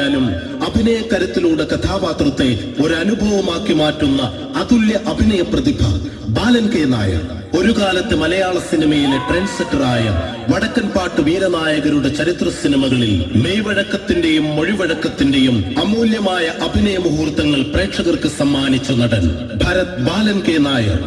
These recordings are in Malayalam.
എന്തായാലും അഭിനയ കരുത്തിലൂടെ കഥാപാത്രത്തെ ഒരു അനുഭവമാക്കി മാറ്റുന്ന അതുല്യ അഭിനയ പ്രതിഭ ബാലൻ കെ നായർ. ഒരു കാലത്ത് മലയാള സിനിമയിലെ ട്രെൻഡ് സെറ്ററായ വടക്കൻ പാട്ട് വീരനായകരുടെ ചരിത്ര സിനിമകളിൽ മെയ്വഴക്കത്തിന്റെയും മൊഴിവഴക്കത്തിന്റെയും അമൂല്യമായ അഭിനയ മുഹൂർത്തങ്ങൾ പ്രേക്ഷകർക്ക് സമ്മാനിച്ച നടൻ Bharat Balan K Nair.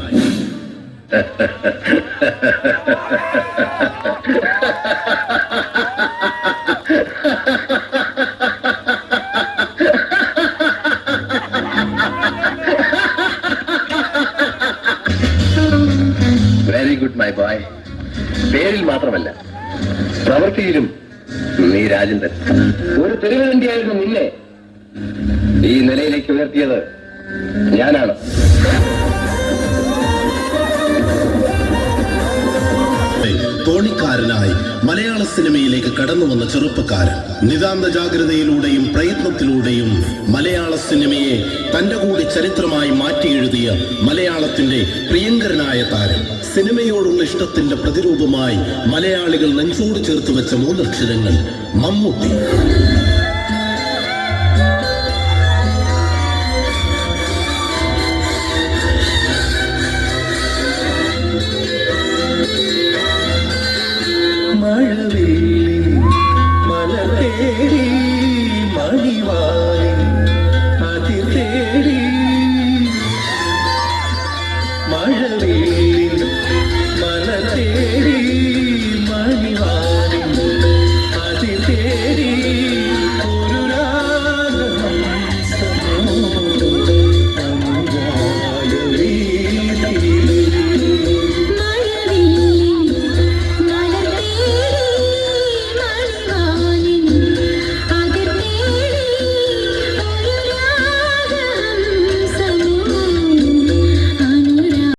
Very good my boy. പേരിൽ മാത്രമല്ല പ്രവൃത്തിയിലും നീ രാജേന്ദ്രൻ. ഒരു തെരുവുകണ്ടിയായിരുന്നു നിന്നെ ഈ നിലയിലേക്ക് ഉയർത്തിയത് ഞാനാണ്. തോണിക്കാരനായി മലയാള സിനിമയിലേക്ക് കടന്നു വന്ന ചെറുപ്പക്കാരൻ നിതാന്ത ജാഗ്രതയിലൂടെയും പ്രയത്നത്തിലൂടെയും മലയാള സിനിമയെ തന്റെ കൂടി ചരിത്രമായി മാറ്റിയെഴുതിയ മലയാളത്തിന്റെ പ്രിയങ്കരനായ താരം. സിനിമയോടുള്ള ഇഷ്ടത്തിന്റെ പ്രതിരൂപമായി മലയാളികൾ നെഞ്ചോട് ചേർത്ത് വെച്ച മൂന്നക്ഷരങ്ങൾ മമ്മൂട്ടി.